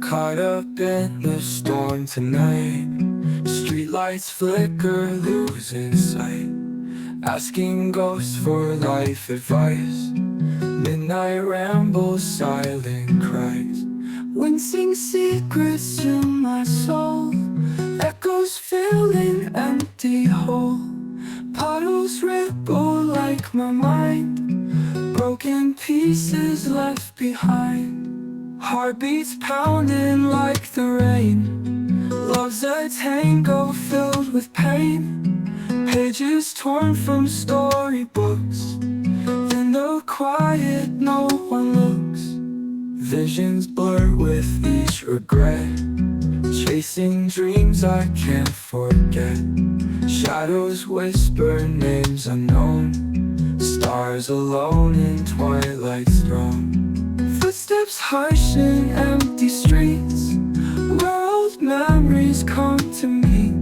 Caught up in the storm tonight. Streetlights flicker, losing sight. Asking ghosts for life advice. Midnight rambles, silent cries. Wincing secrets to my soul. Echoes fill an empty hole. Puddles ripple like my mind. Broken pieces left behind. Heartbeats pounding like the rain. Love's a tango filled with pain. Pages torn from storybooks. In the quiet no one looks. Visions blur with each regret. Chasing dreams I can't forget. Shadows whisper names unknown. Stars alone in twilight's throne. Footsteps hush in empty streets, where old memories come to me.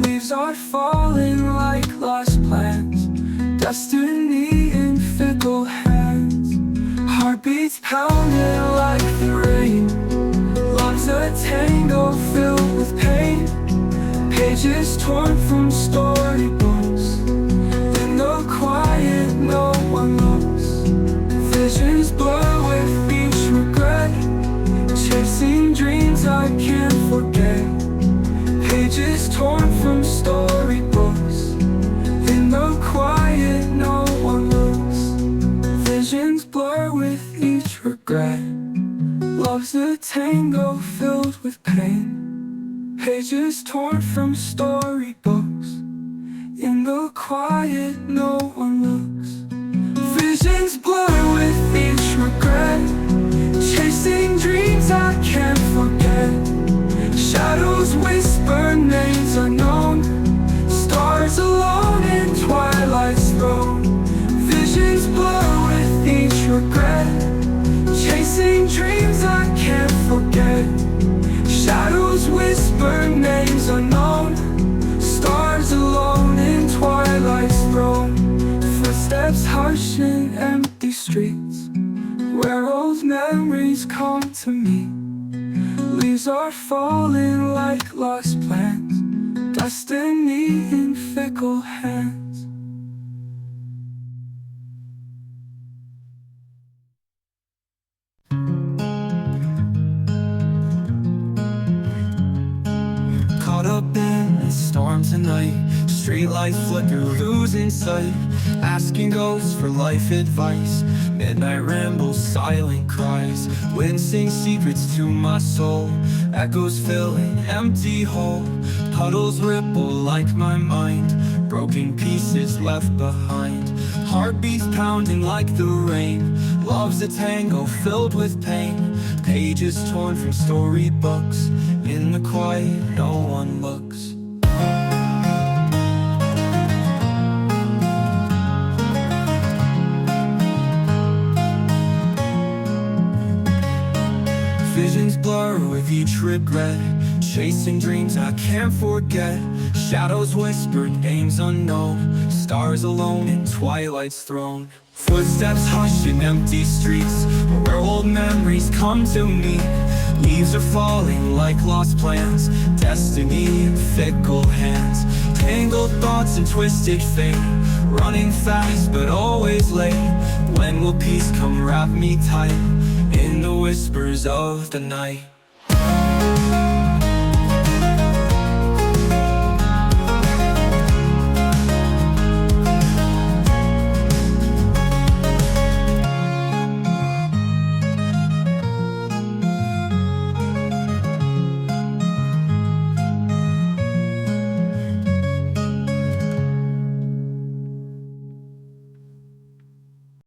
Leaves are falling like lost plans. Destiny in fickle hands. Heartbeats pounding like the rain. Love's a tango filled with pain. Pages torn from storybooks. In the quiet no one looks. Visions blur with each regret. Chasing dreams I can't forget. Pages torn from storybooks. In the quiet no one looks. Visions blur with each regret. Love's a tango filled with pain. Pages torn from storybooks. In the quiet no one looks. Visions blur with each regret. Chasing dreams I can't forget. Shadows whisper names unknown. Stars alone in twilight's throne. Visions blur with each regret. Chasing dreams I can't forget. Shadows whisper names unknown. Stars alone in twilight's throne. Footsteps hush in empty streets, where old memories come to me. Leaves are falling like lost plans. Destiny in fickle hands. Caught up in the storm tonight. Streetlights flicker, losing sight. Asking ghosts for life advice. Midnight rambles, silent cries. Wincing secrets to my soul. Echoes fill an empty hole. Puddles ripple like my mind. Broken pieces left behind. Heartbeats pounding like the rain. Love's a tango filled with pain. Pages torn from storybooks. In the quiet no one looks. Visions blur with each regret. Chasing dreams I can't forget. Shadows whisper names unknown. Stars alone in twilight's throne. Footsteps hush in empty streets, where old memories come to me. Leaves are falling like lost plans. Destiny in fickle hands. Tangled thoughts and twisted fate. Running fast but always late. When will peace come wrap me tight in the whispers of the night?